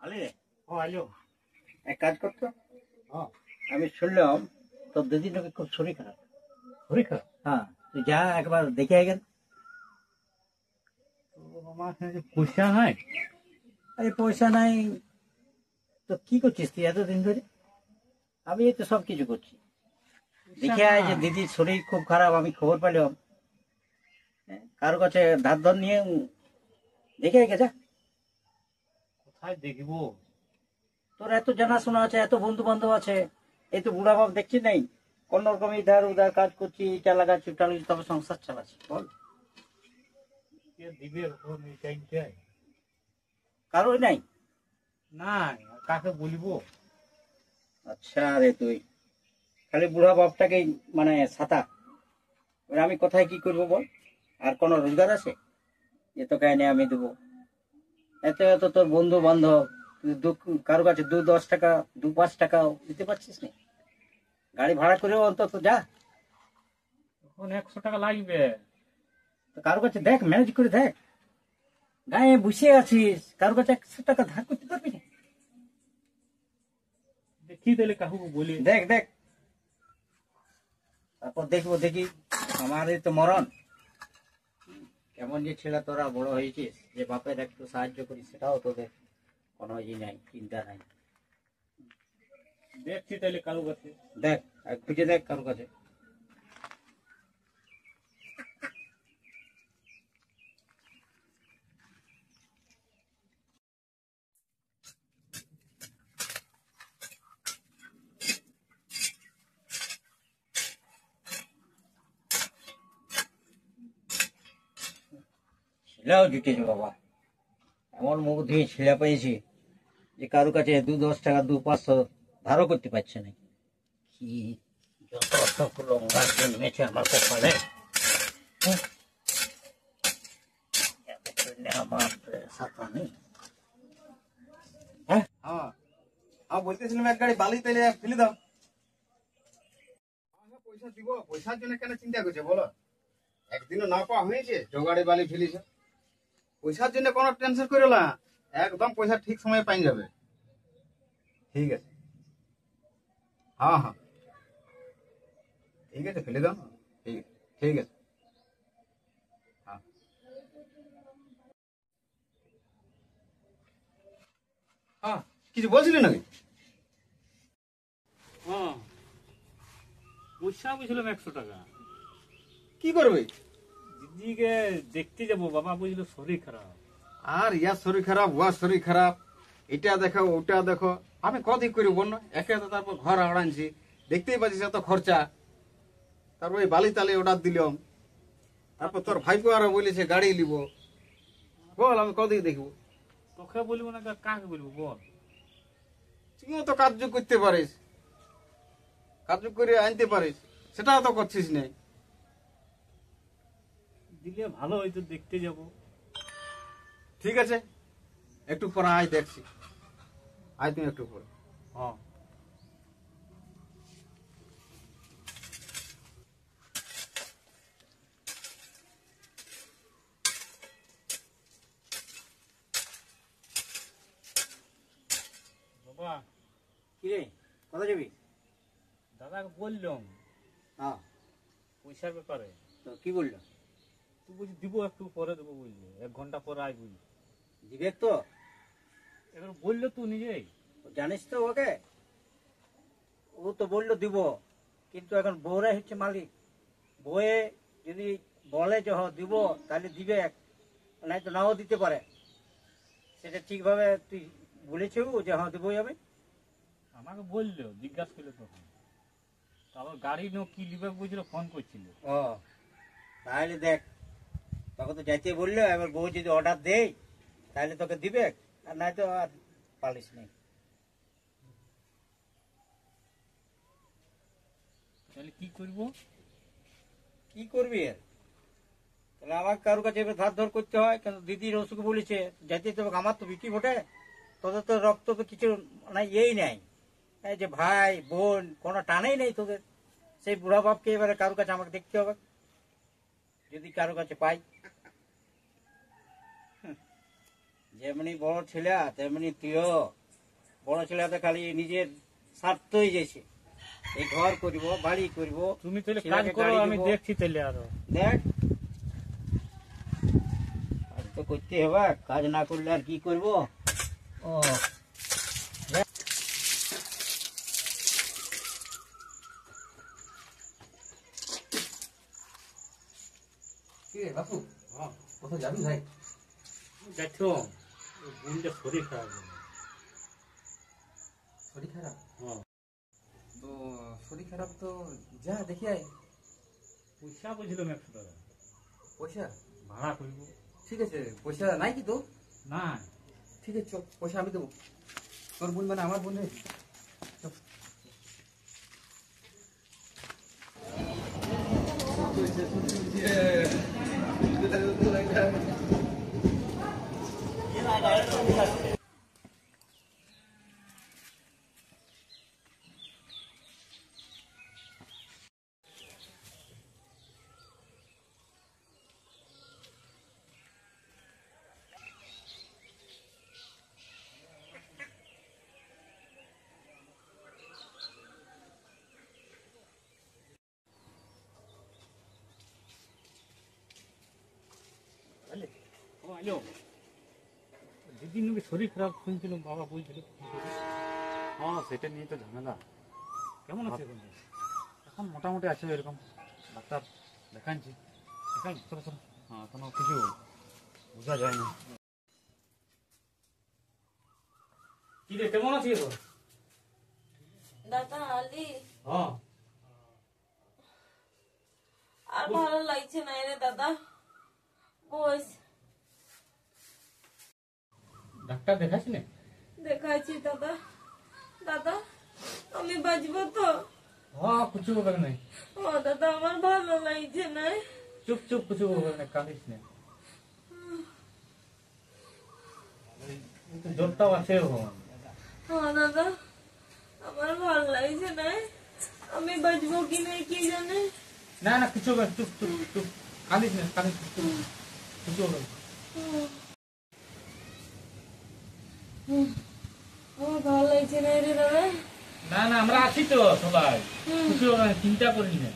আলি রে, ও আইলো। এক কাজ করতো। হ্যাঁ, আমি শুনলাম তোর দিদির নাকি খুব শরীর খারাপ। শরীর খারাপ? হ্যাঁ, তুই যা একবার দেখে আয় গেল। আমার কাছে পয়সা নাই। আরে পয়সা নাই তো কি করছিস তুই এতদিন ধরে? আমি এই তো সব কিছু করছি। দেখে আয় যে দিদির শরীর খুব খারাপ, আমি খবর পেলাম। কারো কাছে ধার ধর নিয়ে দেখে আয় গে, যা। কোথায় দেখবো? তোর এত জানাশোনা আছে, এত বন্ধু বান্ধব আছে, এই তো বুড়া বাপ দেখছি নেই। কোন রকম ইধার উধার কাজ করছি, ইটা লাগাচ্ছি ওটা লাগাচ্ছি, তবে সংসার চালাচ্ছি। বল, কে দিবে এখন এই টাইমটায়? কারোই নাই? নাই, কাকে বলবো? আচ্ছা রে, তুই খালি বুড়া বাপটাকেই মানে ছাতা। এবার আমি কোথায় কি করবো বল? আর কোনো রোজগার আছে যে তোকে এনে আমি দেবো? এত এত তোর বন্ধু বান্ধব, কারো কাছে 2-10 টাকা 2-5 টাকাও দিতে পারছিস না। গাড়ি ভাড়া করেও অন্তত যা। এখন 100 টাকা লাগবে। তো কারো কাছে দেখ, ম্যানেজ করে দেখ। গায়ে বসে আছিস, কারো কাছে 100 টাকা ধার করতে পারবি না? দেখি তাহলে কাকু বলি। দেখ দেখ, তারপর দেখবো। দেখি আমার এই তো মরণ। কেমন যে ছেলে তোরা বড় হয়েছিস, যে বাপের একটু সাহায্য করিস, সেটাও তোদের কোনো ই নাই, চিন্তা নাই। দেখছি তাহলে কারো কাছে। দেখ, খুঁজে দেখ কারো কাছে। ছেলেও জুটেছে বাবা, এমন মুখ দিয়ে ছেলে পেয়েছি যে কারো কাছে 2-10 টাকা 2-500 ধারও করতে পারছে না। কি যত সব লঙ্কা জন্মেছে আমার কপালে। হুঁ, এদের জন্যে আমার সাথে নেই। হ্যাঁ, আমি বলতেছিলাম এক গাড়ি বালি তেলে ফেলে দাও। পয়সা দিব, পয়সার জন্য কেন চিন্তা করছে বলো? একদিনও না পাওয়া হয়েছে, জোগাড়ে বালি ফেলিছে। পয়সার জন্য কোনো টেনশন করো না, একদম পয়সা ঠিক সময়ে পাই যাবে। ঠিক আছে, হ্যাঁ হ্যাঁ ঠিক আছে, ফেলে দাও না। ঠিক আছে, ঠিক আছে। হ্যাঁ হ্যাঁ, কিছু বলছিলি নাকি? হ্যাঁ, পয়সা বুঝলাম 100 টাকা। কি করবে? দিদিকে দেখতে যাবো, বাবা বুঝলো শরীর খারাপ। আর ইয়ার শরীর খারাপ, ওয়ার শরীর খারাপ, এটা দেখো ওটা দেখো, আমি কদিক করি বল না? একে তো তারপর ঘর আড়ানছি, দেখতেই পাচ্ছিস এত খরচা। তারপর ওই বালি তালে অর্ডার দিলাম, তারপর তোর ভাইপো আরো বলেছে গাড়ি নিব। বল আমি কদিক দেখবো? তোকে বলবো না কাকে বলবো বল? তুইও তো কার্য করতে পারিস, কার্য করে আনতে পারিস, সেটাও তো করছিস না। দিলে ভালো হয়তো, দেখতে যাবো। ঠিক আছে, একটু পরে আয়, দেখছি। আয় তুমি একটু পরে। হ্যাঁ, বাবা কিরে, কোথায় যাবি? দাদাকে বললাম হ্যাঁ, পয়সার ব্যাপারে। তো কি বললো? তুই বুঝি দিব, একটু পরে দেবো বুঝলি, 1 ঘন্টা পরে আয় বুঝলি। দিবে তো? এবার বললো তুই নিজেই। জানিস তো ওকে? ও তো বললো দিব, কিন্তু এখন বউরাই হচ্ছে মালিক। বউয়ে যদি বলে যে দিব, তাহলে দিবে, নাই তো নাও দিতে পারে। সেটা ঠিকভাবে তুই বলেছিস যে দেবো যাবে? আমাকে বললো, জিজ্ঞাসা করলো তখন। তারপর গাড়ি নিয়ে কি লিবে বুঝলো, ফোন করছিল। ও, তাহলে দেখ, তোকে তো যাইতে বললো। এবার বউ যদি অর্ডার দেয় তাহলে তোকে দিবে, আর নাই তো আর পালিস নেই। তাহলে কি করবো? কি করবি আর? তাহলে আমার কারোর কাছে এবার ধার ধর করতে হয়, কেন দিদির অসুখ বলেছে যাইতে তো। আমার তো বিক্রি বটে, তোদের তো রক্ত তো কিছু নাই, এই নাই এই যে ভাই বোন, কোনো টানেই নেই তোদের। সেই বুড়া বাপকে এবারে কারোর কাছে আমাকে দেখতে হবে, যদি কারোর কাছে পাই। যেমনি বড় ছেলে তেমনি তুইও বড় ছেলেটা খালি নিজের স্বার্থই যাইছে, এই ঘর করব, বাড়ি করব। তুমি তাহলে কাজ ছেলেকে করো, গাড়ি আমি দেবো। দেখছি তাহলে আরো। দেখ, কাজ তো করতে হবে, কাজ না করলে আর কি করব। ও কি রে বাপু, হ্যাঁ কোথাও যাবি ভাই? দেখছো বোনটা শরীর খারাপ হলো। শরীর খারাপ? হ্যাঁ তো শরীর খারাপ তো যা দেখি আয়। পয়সা বুঝলাম 100 টাকা পয়সা? ভাড়া করবো। ঠিক আছে, পয়সা নাই কি তো? না ঠিক আছে চল, পয়সা আমি দেবো। তোর বোন মানে আমার বোন রে। চল। বুঝলে? ও আলো দিদির নাকি শরীর খারাপ শুনছিলাম, বাবা বলছিল। হ্যাঁ সেটা নিয়ে তো ঝামেলা। কেমন আছে এখন? এখন মোটামুটি আছে এরকম, ডাক্তার দেখাচ্ছি। এখন চলো চলো, হ্যাঁ এখনো কিছু বোঝা যায় না। কি রে, কেমন আছিস এখন? দাদা আলি, হ্যাঁ আর ভালো লাগছে না রে দাদা। বস, ডাক্তার দেখাচ্ছি না? দেখাচ্ছি দাদা। দাদা আমি বাঁচবো তো? হ্যাঁ কিছু ব্যাপার নাই, ও দাদা আমার ভালো লাগছে না। চুপ চুপ, কিছু ব্যাপার নাই, কাঁদিস না। কিন্তু জ্বরটাও আছে ভগবান। হ্যাঁ দাদা আমার ভালো লাগছে না, আমি বাঁচবো কি না কি জানে। না না কিছু ব্যাপার, চুপ চুপ চুপ, কাঁদিস না, কাঁদিস না, চুপ, কিছু ব্যাপার না। আমার ভালো লাগছে না রে দাদা। না না আমরা আছি তো সবাই, কিছু ব্যাপার না, চিন্তা করিস না।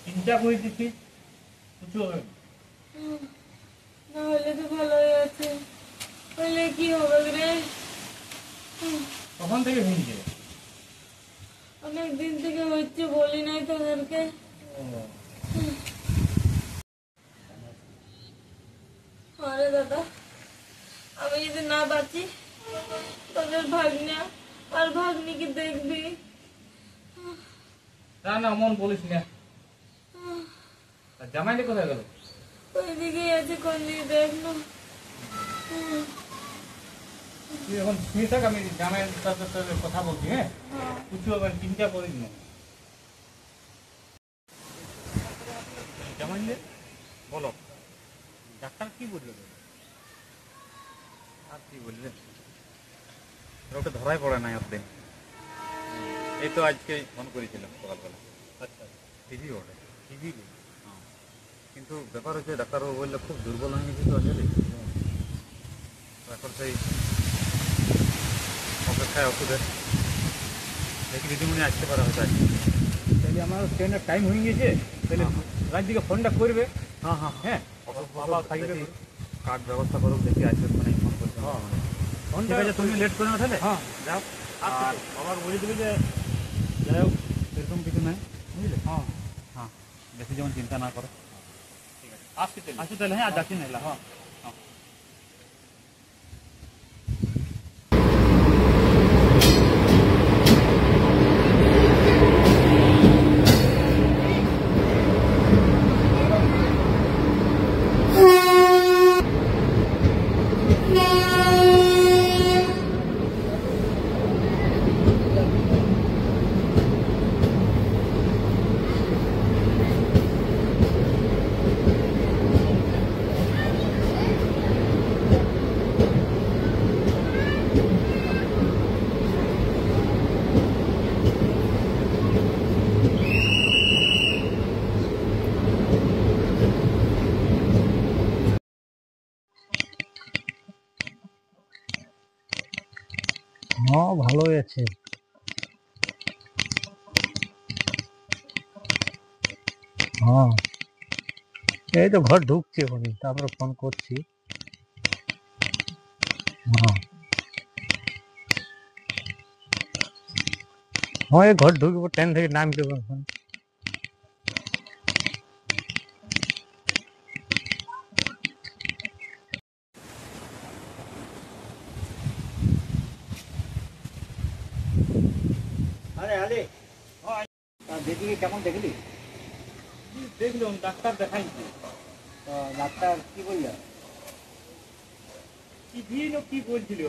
চিন্তা করে দিচ্ছি, কিছু হবে না। না হলে তো ভালোই আছে, হলে কি হবে রে? কখন থেকে ভেঙেছে? অনেক দিন থেকে হচ্ছে, বলি নাই তোদেরকে। আরে দাদা আমি যদি না বাঁচি, তোদের ভাগ্না আর ভাগ্নিকে দেখবি। না না মন বলিস না। আর জামাইটা কোথায় গেল? ওইদিকেই আছে, কোন দিকে দেখলো। তুই এখন শুয়ে থাক, আমি জামাইয়ের সাথে সাথে কথা বলছি। হ্যাঁ কিছু হবে না, চিন্তা করিস না। জামাই বলো, ডাক্তার কি বললো? আর কি বলবে, ওটা ধরাই পড়ে নাই অর্ধেক। এই তো আজকে ফোন করেছিলাম সকালবেলা, আচ্ছা টিভি ওটা। টিভি হ্যাঁ, কিন্তু ব্যাপার হচ্ছে ডাক্তারবাবু বললে খুব দুর্বল হয়ে গেছে তো আসলে। এখন সেই অপেক্ষায় ওষুধের, দেখি দিদিমণি আসতে পারা হয়তো আজকে। তাহলে আমার ট্রেনের টাইম হয়ে গেছে, তাহলে রাত দিকে ফোনটা করবে। হ্যাঁ হ্যাঁ হ্যাঁ বাবা থাকবে, কার্ড ব্যবস্থা করুক, দেখি আসবে মানে ফোন করছে। ফোনটা ঠিক আছে, তুমি লেট করে না তাহলে। হ্যাঁ যাও, আচ্ছা, আর বাবার বলে দিবি যে যাই হোক এরকম কিছু নাই, বুঝলে। হ্যাঁ হ্যাঁ, বেশি যেমন চিন্তা না করো। ঠিক আছে, আসছি তাহলে। আসো তাহলে, হ্যাঁ, আর যাচ্ছি না। হ্যাঁ হ্যাঁ ভালোই আছে। হ্যাঁ এই তো ঘর ঢুকছি এখনই, তারপরে ফোন করছি। হ্যাঁ হ্যাঁ এই ঘর ঢুকবো, ট্রেন থেকে নামতে এখন। আরে আরে দিদিকে কেমন দেখলি? দেখলাম ডাক্তার দেখাইছি, তো ডাক্তার কি বললো? কি দিন কি বলছিল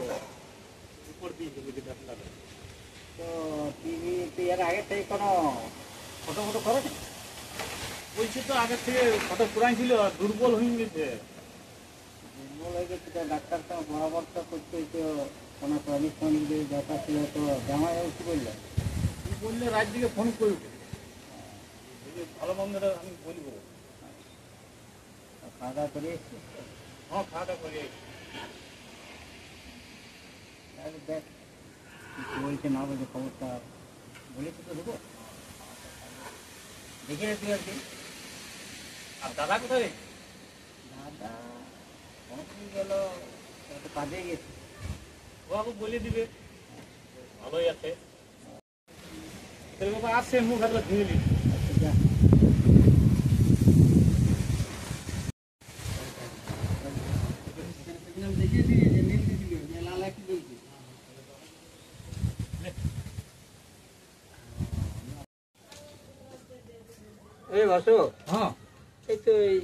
উপর দিয়েছে বুঝি ডাক্তার। তো টিভিতে এর আগে থেকে কোনো ফটো ফটো করে? বলছে তো আগের থেকে ফটো পুরাই ছিল, দুর্বল হয়ে গেছে। দুর্বল হয়ে গেছে, তো ডাক্তার তো পরামর্শ করছে তো কোনো টনিক টনিক যদি দরকার ছিল। তো জামাইবাবু কি বললো? কি বললে রাত দিকে ফোন করবে, ভালো মন্দটা আমি বলবো। খাওয়া দাওয়া করে এসছি? হ্যাঁ খাওয়া দাওয়া করে দেখ কি বলছে না বলছে খবরটা বলেছি তো দেবো, দেখে রে তুই আর কি। আর দাদা কোথায়? দাদা অনেকদিন গেল, একটু কাজে গেছে। বাবু বলে দিবে, ভালোই আছে। বাবা আসছে, মুখ হাতটা ধুয়ে নি। আচ্ছা যা। এই বাসু, হ্যাঁ এই তো এই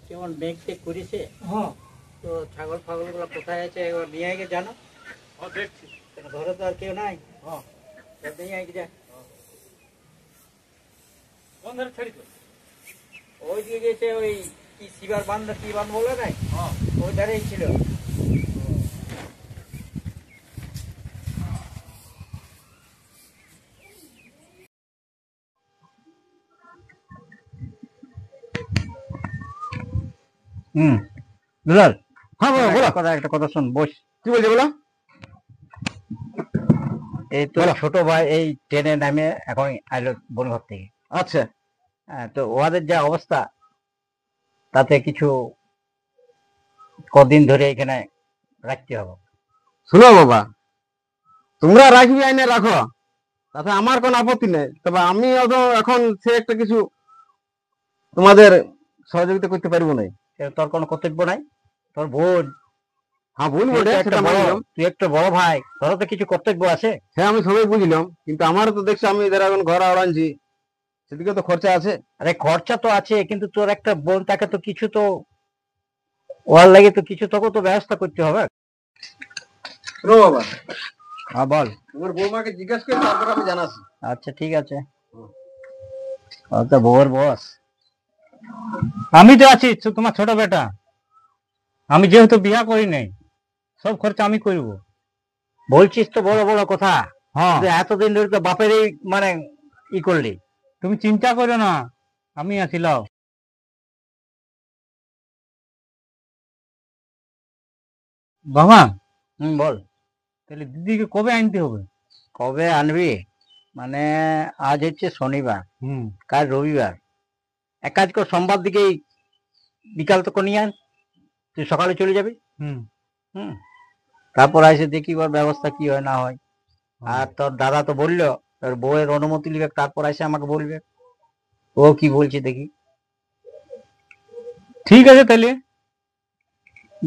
কেমন ব্যাগ টেক করেছে, হ্যাঁ তো ছাগল ফাগল গুলো কোথায় আছে একবার নিয়ে আগে জানো। হ্যাঁ দেখছি। ঘরে তো আর কেউ নাই, হ্যাঁ নিয়ে আগে যা। কোন ধারে ছাড়িত? ওই দিকে গেছে, ওই কি শিবার বান্ধ কি বান্ধ বলে নাই, হ্যাঁ ওই ধারেই ছিল। দুলাল, হ্যাঁ বলো বলো, একটা কথা শোন, বস। কি বলছে বলো? এই তো ছোট ভাই এই ট্রেনে নামে এখন আইলো বনঘর থেকে। আচ্ছা, হ্যাঁ, তো ওদের যা অবস্থা, তাতে কিছু কদিন ধরে এখানে রাখতে হবে। শুনো বাবা, তোমরা রাখবি আইনে রাখো, তাতে আমার কোনো আপত্তি নেই। তবে আমি এখন সে একটা কিছু তোমাদের সহযোগিতা করতে পারবো না। তোর কোনো কর্তব্য নাই, তোর বোন, হ্যাঁ ভুল তুই বটে, তো একটা সেটা বড়, মানলাম। তুই একটা বড় ভাই, তোরও তো কিছু কর্তব্য আছে। হ্যাঁ আমি সবাই বুঝলাম, কিন্তু আমারও তো দেখছি আমি এদের এখন ঘর আওড়ানছি, সেদিকে তো খরচা আছে। আরে খরচা তো আছে, কিন্তু তোর একটা বোন, তাকে তো কিছু তো ওর লাগে তো কিছু তোকে তো ব্যবস্থা করতে হবে। শোনো বাবা, হ্যাঁ বল। তোমার বৌমাকে জিজ্ঞাসা করে তারপর আমি জানাচ্ছি। আচ্ছা ঠিক আছে, ও তো বউর বস। আমি তো আছি, তোমার ছোট বেটা। আমি যেহেতু বিয়া করি নাই, সব খরচা আমি করব। বলছিস তো বড় বড় কথা, হ্যাঁ কিন্তু এতদিন ধরে তো বাপেরই মানে ই করলি। তুমি চিন্তা করো না, আমি আছি, লাও। বাবা বল। তাহলে দিদিকে কবে আনতে হবে? কবে আনবি মানে, আজ হচ্ছে শনিবার, হুম কাল রবিবার। এক কাজ কর, সোমবার দিকেই বিকাল তো নিয়ে আন, তুই সকালে চলে যাবি। হুম হুম, তারপর এসে দেখি ওর ব্যবস্থা কি হয় না হয়। আর তোর দাদা তো বললো তোর বউয়ের অনুমতি নিবে, তারপর এসে আমাকে বলবে ও কি বলছে দেখি। ঠিক আছে, তাহলে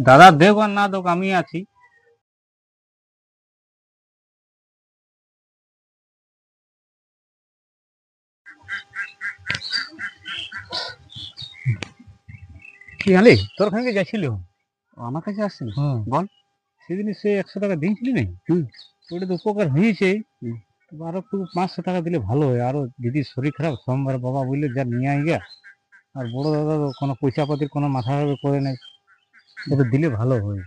দাদা দেখ আর না দেখ, আমি আছি। কি আলি তোর সঙ্গে গেছিল? আমার কাছে আসছিল, হ্যাঁ বল। সেদিন সে 100 টাকা দিয়েছিলি না? ওটা তো উপকার হয়েছে, আরো একটু 500 টাকা দিলে ভালো হয়। আরো দিদির শরীর খারাপ, সোমবার বাবা বললে যা নিয়ে আই গা। আর বড় দাদা তো কোনো পয়সা পাতির কোনো মাথা ভাবে করে নাই, ওটা দিলে ভালো হয়।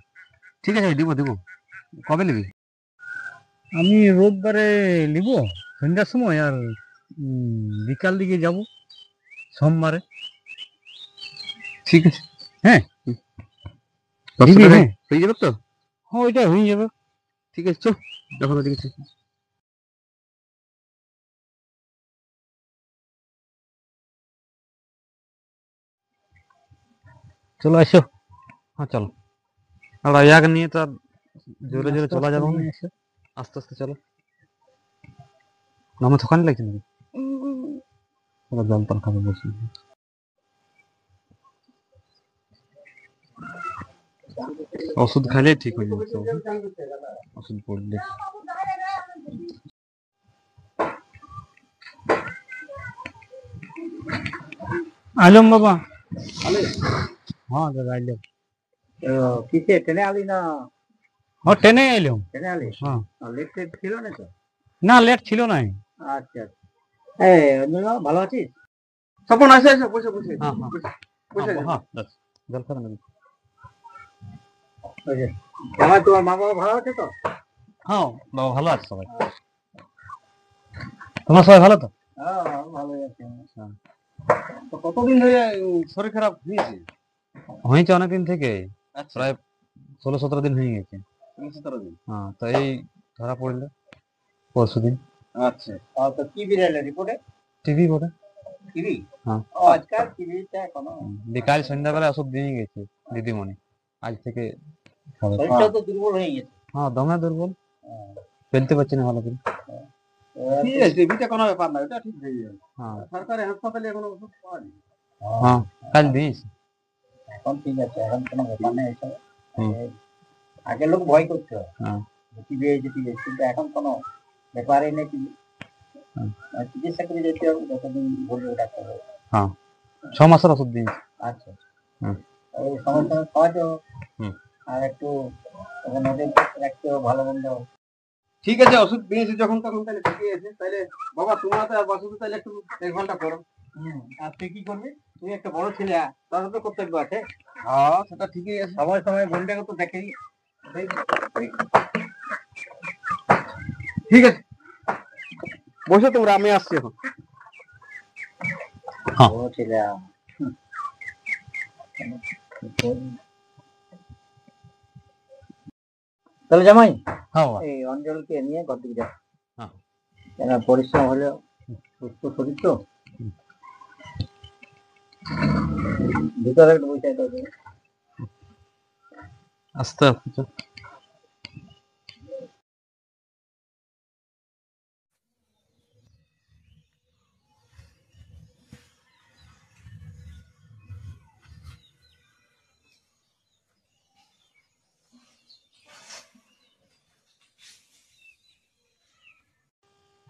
ঠিক আছে, দিব দিব। কবে নিবি? আমি রোববারে নিব সন্ধ্যার সময়, আর বিকাল দিকে যাব সোমবারে। ঠিক আছে, হ্যাঁ দিবি, হ্যাঁ হয়ে যাবে তো। হ্যাঁ ওইটা হয়ে যাবে। ঠিক আছে, চল যখন ওদিকে ঠিক। চলো আসো। হ্যাঁ চলো। আর ইয়াকে নিয়ে তো আর জোরে জোরে আস্তে চলা আস্তে যাবে না, নিয়ে এসো। আস্তে আস্তে চলো। নামে থকানি লাগছে নাকি? জল টল খাবে বলছি। ওষুধ খাইলেই ঠিক হয়ে যাবে সব। ওষুধ পড়লে আলম বাবা। হ্যাঁ দাদা আইলাম। কিসে ট্রেনে আলি না? হ্যাঁ ট্রেনে আইলাম। ট্রেনে আলি? হ্যাঁ। লেট টেট ছিল না তো? না লেট ছিল নাই। আচ্ছা আচ্ছা। এই অঞ্জন বাবা, ভালো আছিস? স্বপন আসে আসে, বসে বসে হ্যাঁ হ্যাঁ বসে হ্যাঁ, যাস। জল খাবে নাকি? ওই যে, জামাই তোমার মা বাবা ভালো আছে তো? হ্যাঁ বাবা ভালো আছে সবাই। তোমার সবাই ভালো তো? হ্যাঁ ভালোই আছে। তো কতদিন ধরে শরীর খারাপ হয়েছে? হয়েছে অনেকদিন থেকে, আচ্ছা, প্রায় 16-17 দিন হয়ে গেছে। 17 দিন। হ্যাঁ তো এই ধরা পড়লো পরশুদিন। আচ্ছা, তো কি বেরালে রিপোর্টে? টিভি বটে। টিভি? হ্যাঁ। ও আজকাল টিভিটা কোনো বিকাল সন্ধ্যাবেলা ওষুধ দিয়ে গেছে দিদিমণি, আজ থেকে খাবে। শরীরটা তো দুর্বল হয়ে গেছে। হ্যাঁ দমে দুর্বল, ফেলতে পারছি না ভালো করে। ঠিক আছে, টিভিটা কোনো ব্যাপার না, এটা ঠিক হয়ে যাবে। হ্যাঁ সরকারি হাসপাতালে এখনো ওষুধ পাওয়া যায়। হ্যাঁ কাল দিস। এখন ঠিক আছে, এখন কোনো ব্যাপার নেই এসব। হুম। আগে লোক ভয় করতো হ্যাঁ টিভি হয়েছে টিভি, কিন্তু এখন কোনো ব্যাপারই নেই টিভি। হুম। চিকিৎসা করে যেতে হবে যতদিন বলবে ডাক্তার। হ্যাঁ 6 মাসের ওষুধ দিস। আচ্ছা। হুম। এই সময় সময় খাওয়াতে হুম। আর একটু ওখানে ওদের রাখতে হবে ভালো মন্দ। ঠিক আছে, ওষুধ দিয়েছি যখন তখন তাহলে ঠিকই আছে। তাহলে বাবা তোমরা তো আর বসে তাহলে একটু 1 ঘন্টা করো। আর তুই কি করবি? তুই একটা বড় ছেলে, তার তো কর্তব্য আছে। হ্যাঁ সেটা ঠিকই আছে। সময় সময় বোনটাকে তো দেখেই। ঠিক আছে, বসে তোমরা, আমি আসছি এখন। বড় ছেলে। তাহলে জামাই, হ্যাঁ বাবা। এই অঞ্জলকে নিয়ে ঘর দিকে যা। হ্যাঁ। কেন পরিশ্রম হলেও সুস্থ শরীর তো। ভিতরে একটু বসে থাকবে। আস্তে আস্তে চল।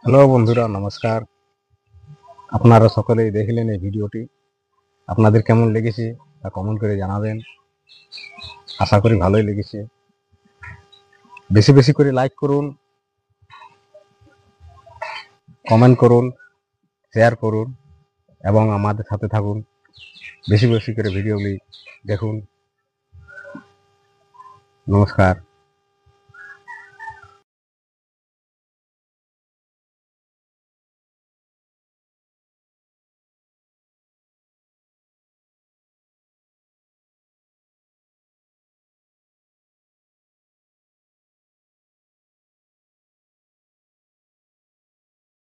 হ্যালো বন্ধুরা, নমস্কার। আপনারা সকলেই দেখলেন এই ভিডিওটি। আপনাদের কেমন লেগেছে তা কমেন্ট করে জানাবেন। আশা করি ভালোই লেগেছে। বেশি বেশি করে লাইক করুন, কমেন্ট করুন, শেয়ার করুন এবং আমাদের সাথে থাকুন। বেশি বেশি করে ভিডিওগুলি দেখুন। নমস্কার।